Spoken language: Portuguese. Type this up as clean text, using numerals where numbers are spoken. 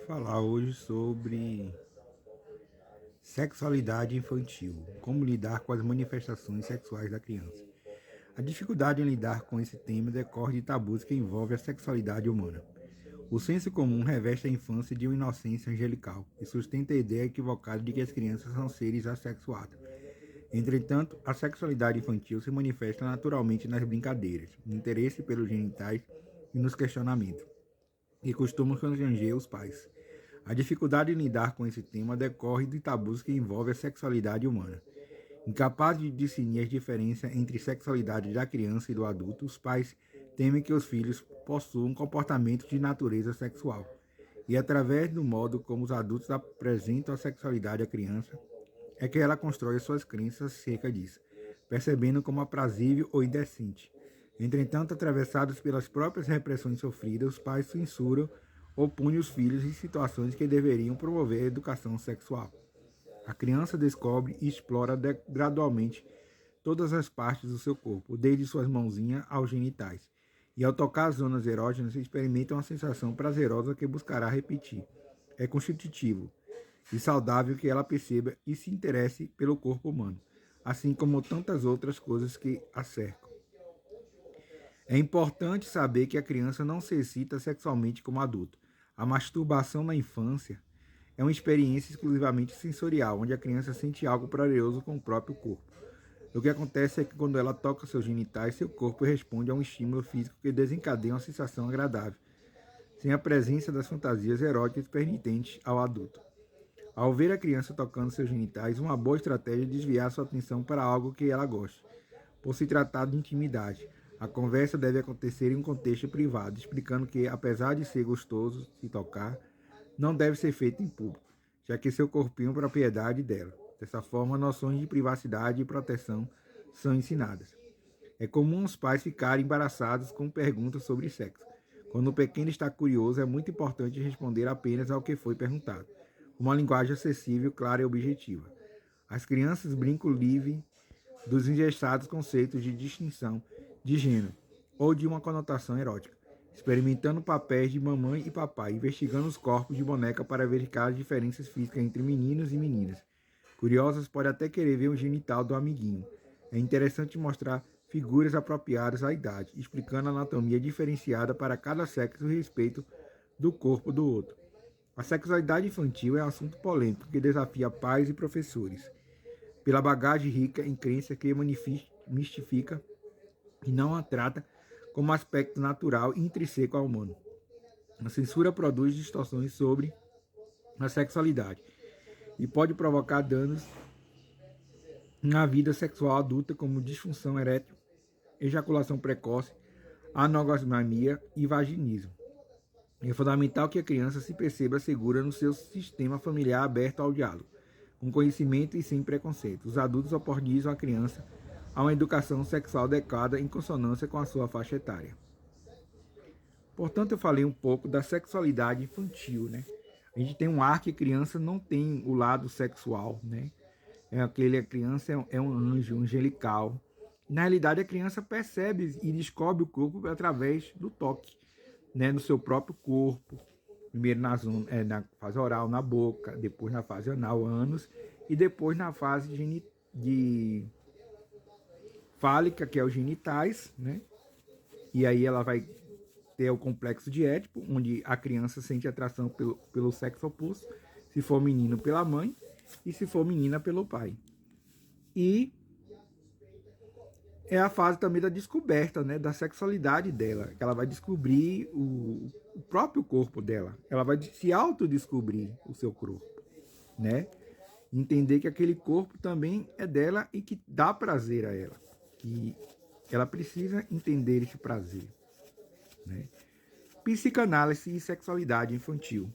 falar hoje sobre sexualidade infantil, como lidar com as manifestações sexuais da criança. A dificuldade em lidar com esse tema decorre de tabus que envolvem a sexualidade humana. O senso comum reveste a infância de uma inocência angelical e sustenta a ideia equivocada de que as crianças são seres assexuados. Entretanto, a sexualidade infantil se manifesta naturalmente nas brincadeiras, no interesse pelos genitais e nos questionamentos, que costumam constranger os pais. A dificuldade em lidar com esse tema decorre de tabus que envolvem a sexualidade humana. Incapazes de discernir as diferenças entre sexualidade da criança e do adulto, os pais temem que os filhos possuam comportamentos de natureza sexual. E através do modo como os adultos apresentam a sexualidade à criança, é que ela constrói suas crenças acerca disso, percebendo como aprazível ou indecente. Entretanto, atravessados pelas próprias repressões sofridas, os pais censuram ou punem os filhos em situações que deveriam promover a educação sexual. A criança descobre e explora gradualmente todas as partes do seu corpo, desde suas mãozinhas aos genitais. E ao tocar as zonas erógenas, experimenta uma sensação prazerosa que buscará repetir. É constitutivo e saudável que ela perceba e se interesse pelo corpo humano, assim como tantas outras coisas que a cercam. É importante saber que a criança não se excita sexualmente como adulto. A masturbação na infância é uma experiência exclusivamente sensorial, onde a criança sente algo prazeroso com o próprio corpo. O que acontece é que quando ela toca seus genitais, seu corpo responde a um estímulo físico que desencadeia uma sensação agradável, sem a presença das fantasias eróticas permitentes ao adulto. Ao ver a criança tocando seus genitais, uma boa estratégia é desviar sua atenção para algo que ela goste. Por se tratar de intimidade, a conversa deve acontecer em um contexto privado, explicando que, apesar de ser gostoso se tocar, não deve ser feito em público, já que seu corpinho é propriedade dela. Dessa forma, noções de privacidade e proteção são ensinadas. É comum os pais ficarem embaraçados com perguntas sobre sexo. Quando o pequeno está curioso, é muito importante responder apenas ao que foi perguntado. Uma linguagem acessível, clara e objetiva. As crianças brincam livre dos engessados conceitos de distinção de gênero ou de uma conotação erótica, experimentando papéis de mamãe e papai, investigando os corpos de boneca para verificar as diferenças físicas entre meninos e meninas. Curiosas podem até querer ver o genital do amiguinho. É interessante mostrar figuras apropriadas à idade, explicando a anatomia diferenciada para cada sexo e respeito do corpo do outro. A sexualidade infantil é um assunto polêmico que desafia pais e professores, pela bagagem rica em crença que mistifica e não a trata como aspecto natural e intrínseco ao humano. A censura produz distorções sobre a sexualidade e pode provocar danos na vida sexual adulta, como disfunção erétil, ejaculação precoce, anorgasmia e vaginismo. É fundamental que a criança se perceba segura no seu sistema familiar aberto ao diálogo, com conhecimento e sem preconceito. Os adultos oportunizam a criança a uma educação sexual adequada em consonância com a sua faixa etária. Portanto, eu falei um pouco da sexualidade infantil, né? A gente tem um ar que a criança não tem o lado sexual, né? A criança é um anjo angelical. Na realidade, a criança percebe e descobre o corpo através do toque, né? No seu próprio corpo. Primeiro na fase oral, na boca, depois na fase anal, ânus, e depois na fase de fálica, que é os genitais, né? E aí ela vai ter o complexo de Édipo, onde a criança sente atração pelo sexo oposto, se for menino pela mãe e se for menina pelo pai. E é a fase também da descoberta, né, da sexualidade dela, que ela vai descobrir o próprio corpo dela, ela vai se autodescobrir o seu corpo, né? Entender que aquele corpo também é dela e que dá prazer a ela, que ela precisa entender esse prazer, né? Psicanálise e sexualidade infantil.